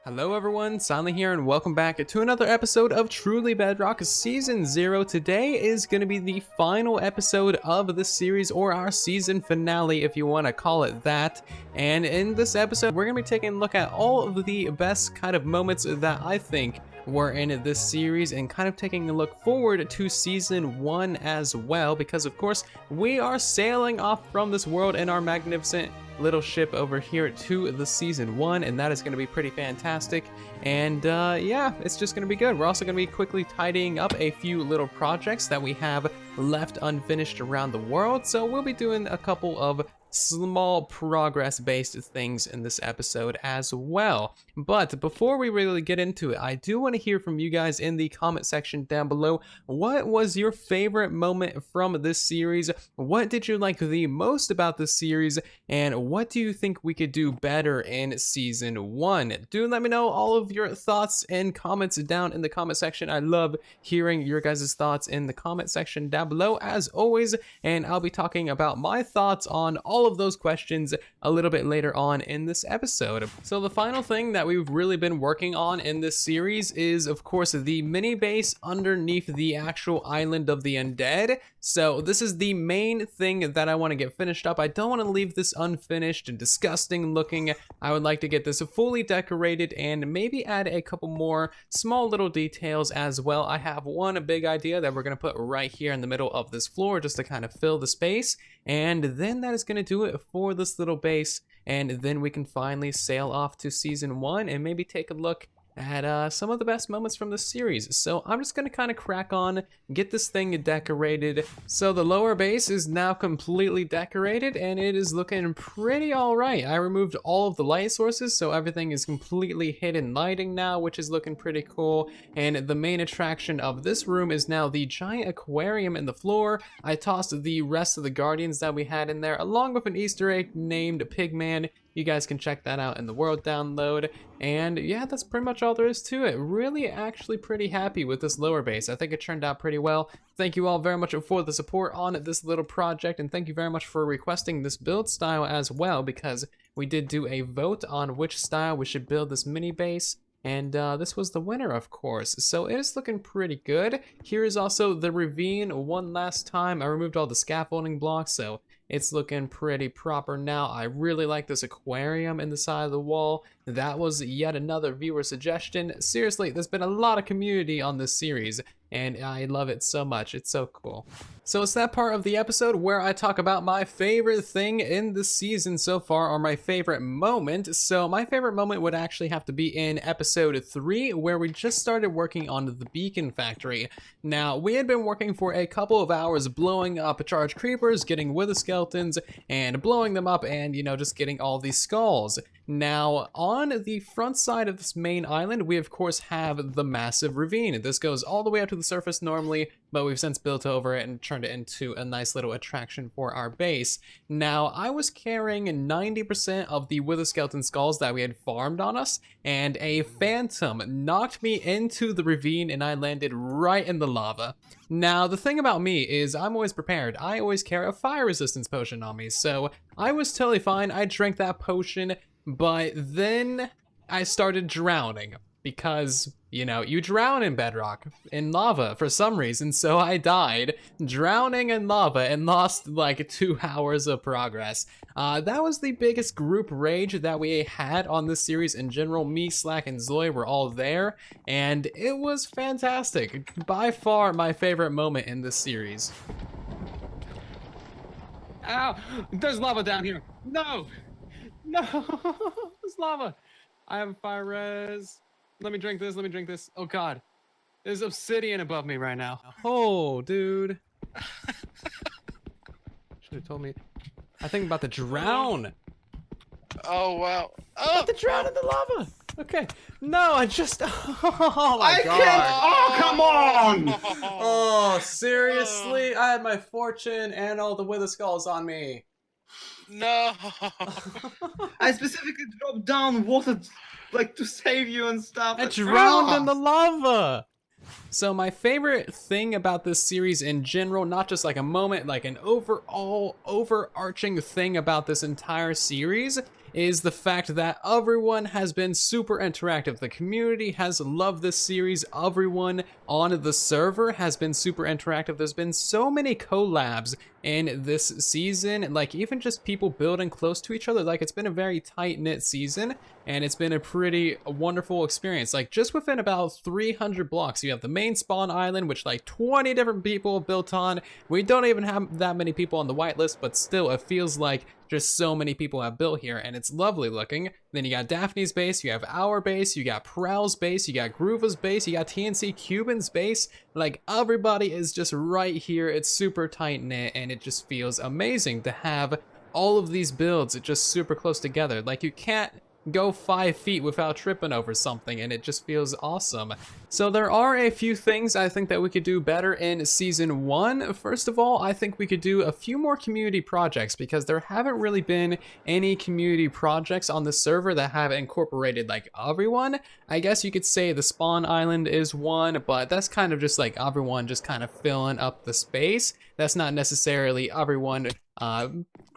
Hello everyone, Silent here and welcome back to another episode of Truly Bedrock Season 0. Today is going to be the final episode of the series, or our season finale if you want to call it that. And in this episode, we're going to be taking a look at all of the best kind of moments that I think were in this series and kind of taking a look forward to Season 1 as well, because of course we are sailing off from this world in our magnificent little ship over here to the Season 1, and that is going to be pretty fantastic. And yeah, it's just going to be good. We're also going to be quickly tidying up a few little projects that we have left unfinished around the world, so we'll be doing a couple of small progress-based things in this episode as well. But before we really get into it, I do want to hear from you guys in the comment section down below. What was your favorite moment from this series? What did you like the most about this series? And what do you think we could do better in Season 1? Do let me know all of your thoughts and comments down in the comment section. I love hearing your guys' thoughts in the comment section down below as always, and I'll be talking about my thoughts on all of those questions a little bit later on in this episode. So the final thing that we've really been working on in this series is of course the mini base underneath the actual island of the undead. So this is the main thing that I want to get finished up. I don't want to leave this unfinished and disgusting looking. I would like to get this fully decorated and maybe add a couple more small little details as well. I have one big idea that we're going to put right here in the middle of this floor just to kind of fill the space, and then that is going to do it for this little base, and then we can finally sail off to Season 1 and maybe take a look at some of the best moments from the series. So I'm just gonna kind of crack on, get this thing decorated. So the lower base is now completely decorated and it is looking pretty alright. I removed all of the light sources, so everything is completely hidden lighting now, which is looking pretty cool. And the main attraction of this room is now the giant aquarium in the floor. I tossed the rest of the guardians that we had in there along with an Easter egg named Pigman. You guys can check that out in the world download. And yeah, that's pretty much all there is to it. Really actually pretty happy with this lower base. I think it turned out pretty well. Thank you all very much for the support on this little project, and thank you very much for requesting this build style as well, because we did do a vote on which style we should build this mini base. And this was the winner, of course. So it is looking pretty good. Here is also the ravine one last time. I removed all the scaffolding blocks, so it's looking pretty proper now. I really like this aquarium in the side of the wall. That was yet another viewer suggestion. Seriously, there's been a lot of community on this series, and I love it so much. It's so cool. So it's that part of the episode where I talk about my favorite thing in the season so far, or my favorite moment. So my favorite moment would actually have to be in episode 3, where we just started working on the beacon factory. Now, we had been working for a couple of hours blowing up charged creepers, getting wither skeletons, and blowing them up, and you know, just getting all these skulls. Now, on the front side of this main island, we of course have the massive ravine. This goes all the way up to the surface normally, but we've since built over it and turned it into a nice little attraction for our base. Now, I was carrying 90% of the wither skeleton skulls that we had farmed on us, and a phantom knocked me into the ravine and I landed right in the lava. Now, the thing about me is I'm always prepared. I always carry a fire resistance potion on me, so I was totally fine. I drank that potion, but then I started drowning because, you know, you drown in bedrock, in lava for some reason, so I died drowning in lava and lost like 2 hours of progress. That was the biggest group rage that we had on this series in general. Me, Slack, and Zoe were all there, and it was fantastic. By far my favorite moment in this series. Ow! There's lava down here. No! No! There's lava. I have a fire res. Let me drink this. Let me drink this. Oh God. There's obsidian above me right now. Oh, dude. Should have told me. I think I'm about to drown. Oh wow! I'm about to drown in the lava. Okay. No, I just. Oh my God. Can't. Oh, come on! Oh, seriously? I had my fortune and all the wither skulls on me. No! I specifically dropped down water, like to save you and stuff. I drowned in the lava. So my favorite thing about this series in general, not just like a moment, like an overall overarching thing about this entire series, is the fact that everyone has been super interactive. The community has loved this series. Everyone on the server has been super interactive. There's been so many collabs in this season, like even just people building close to each other. Like, it's been a very tight-knit season, and it's been a pretty wonderful experience. Like, just within about 300 blocks, you have the main spawn island, which like 20 different people built on. We don't even have that many people on the whitelist, but still it feels like just so many people have built here, and it's lovely looking. Then you got Daphne's base, you have our base, you got Prowl's base, you got Groova's base, you got TNC Cuban's base. Like, everybody is just right here. It's super tight knit, and it just feels amazing to have all of these builds just super close together. Like, you can't go 5 feet without tripping over something, and it just feels awesome. So there are a few things I think that we could do better in season 1. First of all, I think we could do a few more community projects, because there haven't really been any community projects on the server that have incorporated like everyone. I guess you could say the spawn island is one, but that's kind of just like everyone just kind of filling up the space. That's not necessarily everyone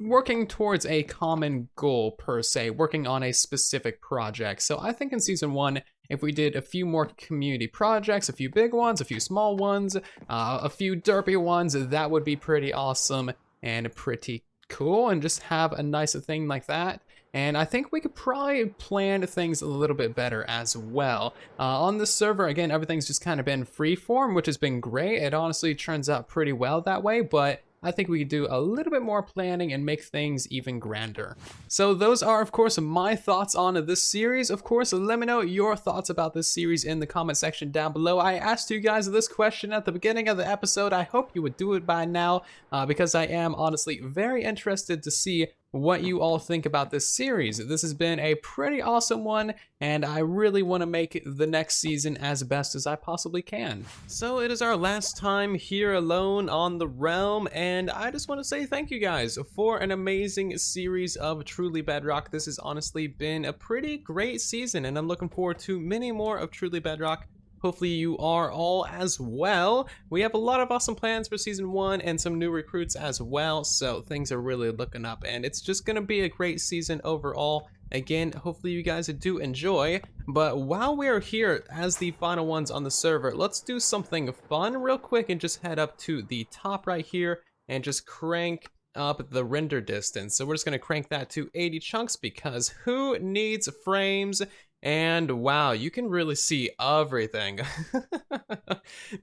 working towards a common goal per se, working on a specific project. So I think in season 1, if we did a few more community projects, a few big ones, a few small ones, a few derpy ones, that would be pretty awesome and pretty cool, and just have a nice thing like that. And I think we could probably plan things a little bit better as well. On the server, again, everything's just kind of been freeform, which has been great. It honestly turns out pretty well that way, but I think we could do a little bit more planning and make things even grander. So those are, of course, my thoughts on this series. Of course, let me know your thoughts about this series in the comment section down below. I asked you guys this question at the beginning of the episode. I hope you would do it by now, because I am honestly very interested to see what you all think about this series. This has been a pretty awesome one, and I really want to make the next season as best as I possibly can. So it is our last time here alone on the realm, and I just want to say thank you guys for an amazing series of Truly Bedrock. This has honestly been a pretty great season, and I'm looking forward to many more of Truly Bedrock. Hopefully you are all as well. We have a lot of awesome plans for season 1 and some new recruits as well, so things are really looking up, and it's just gonna be a great season overall. Again, hopefully you guys do enjoy, but while we're here as the final ones on the server, let's do something fun real quick and just head up to the top right here and just crank up the render distance. So we're just gonna crank that to 80 chunks, because who needs frames? And wow, you can really see everything.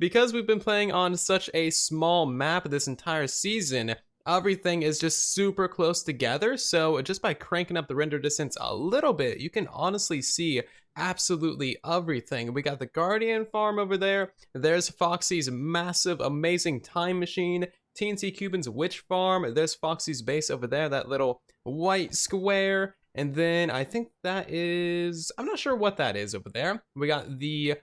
Because we've been playing on such a small map this entire season, everything is just super close together. So just by cranking up the render distance a little bit, you can honestly see absolutely everything. We got the Guardian farm over there. There's Foxy's massive, amazing time machine. TNC Cuban's witch farm. There's Foxy's base over there, that little white square. And then I think that is, I'm not sure what that is over there. We got the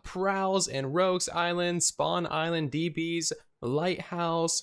Prowls and Rogues Island, Spawn Island, DB's, Lighthouse,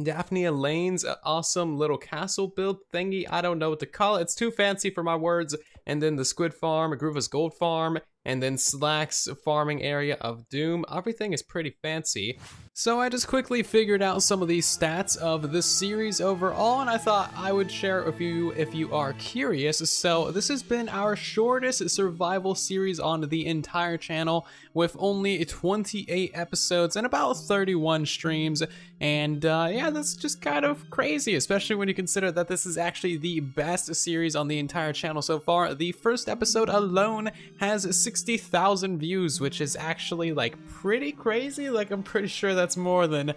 Daphne Elaine's awesome little castle build thingy. I don't know what to call it. It's too fancy for my words. And then the Squid Farm, Groova's Gold Farm, and then Slack's farming area of Doom. Everything is pretty fancy. So I just quickly figured out some of these stats of this series overall, and I thought I would share with you if you are curious. So this has been our shortest survival series on the entire channel, with only 28 episodes and about 31 streams. And yeah, that's just kind of crazy, especially when you consider that this is actually the best series on the entire channel so far. The first episode alone has 60,000 views, which is actually like pretty crazy. Like, I'm pretty sure that's more than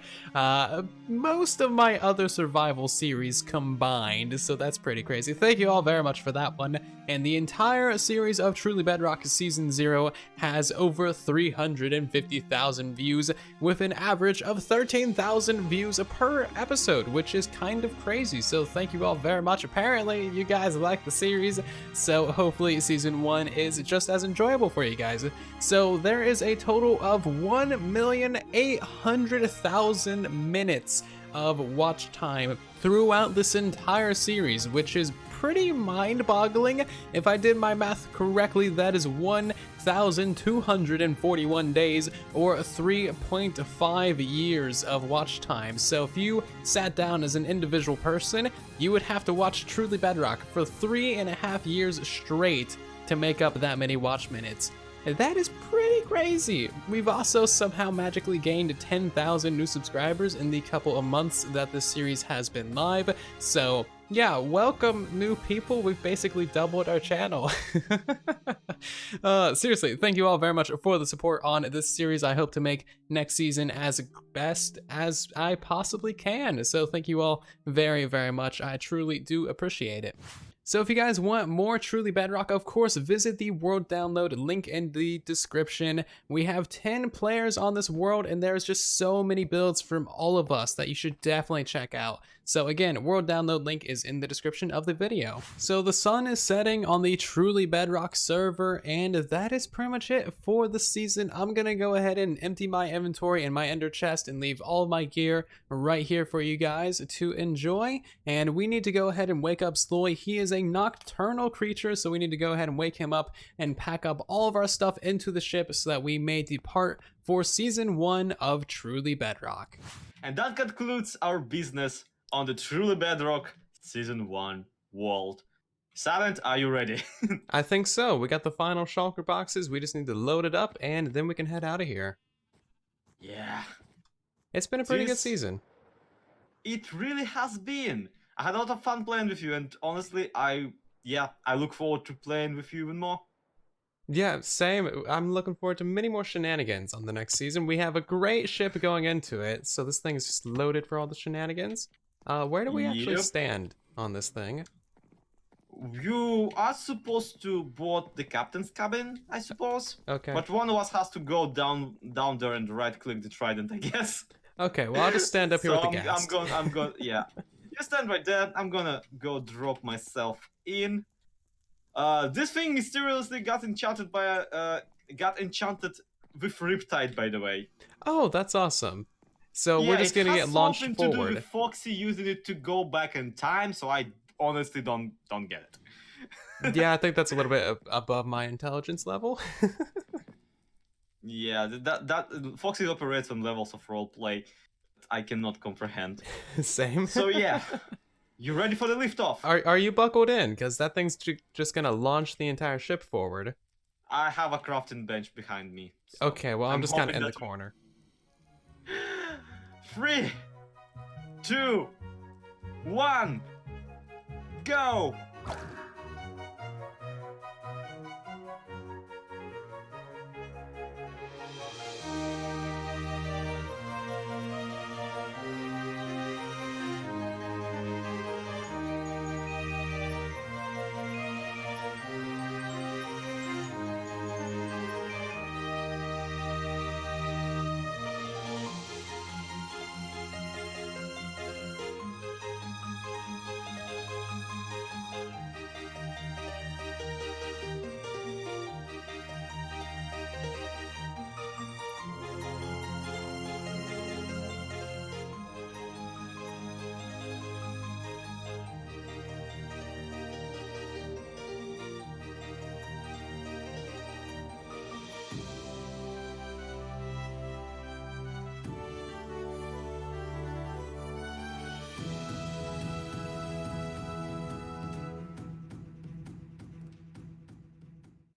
most of my other survival series combined, so that's pretty crazy. Thank you all very much for that one. And the entire series of Truly Bedrock Season 0 has over 350,000 views, with an average of 13,000 views per episode, which is kind of crazy. So thank you all very much. Apparently you guys like the series, so hopefully Season 1 is just as enjoyable for you guys. So there is a total of 1,800,000 minutes of watch time throughout this entire series, which is pretty mind-boggling. If I did my math correctly, that is 1,241 days or 3.5 years of watch time. So if you sat down as an individual person, you would have to watch Truly Bedrock for 3.5 years straight to make up that many watch minutes. And that is pretty crazy. We've also somehow magically gained 10,000 new subscribers in the couple of months that this series has been live. So yeah, welcome new people. We've basically doubled our channel. Seriously, thank you all very much for the support on this series. I hope to make next season as best as I possibly can. So thank you all very, very much. I truly do appreciate it. So if you guys want more Truly Bedrock, of course, visit the world download link in the description. We have 10 players on this world, and there's just so many builds from all of us that you should definitely check out. So again, world download link is in the description of the video. So the sun is setting on the Truly Bedrock server, and that is pretty much it for the season. I'm gonna go ahead and empty my inventory and my ender chest and leave all of my gear right here for you guys to enjoy. And we need to go ahead and wake up Sloy. He is a nocturnal creature, so we need to go ahead and wake him up and pack up all of our stuff into the ship so that we may depart for season 1 of Truly Bedrock. And that concludes our business on the Truly Bedrock Season 1 world. Silent, are you ready? I think so. We got the final shulker boxes. We just need to load it up and then we can head out of here. Yeah. It's been a pretty good season. It really has been. I had a lot of fun playing with you, and honestly, I look forward to playing with you even more. Yeah, same. I'm looking forward to many more shenanigans on the next season. We have a great ship going into it, so this thing is just loaded for all the shenanigans. Where do we actually stand on this thing? You are supposed to board the captain's cabin, I suppose. Okay. But one of us has to go down there and right-click the trident, I guess. Okay, well, I'll just stand up here with the gas. I'm going, yeah. You stand right there. I'm gonna go drop myself in. This thing mysteriously got enchanted with Riptide, by the way. Oh, that's awesome. So yeah, we're just gonna get launched forward. It has forward. something to do with Foxy using it to go back in time, so I honestly don't get it. Yeah, I think that's a little bit above my intelligence level. Yeah, that Foxy operates on levels of roleplay I cannot comprehend. Same. So yeah, you ready for the liftoff? Are you buckled in? Because that thing's just gonna launch the entire ship forward. I have a crafting bench behind me. So okay, well I'm just kind of in the corner. 3, 2, 1, go!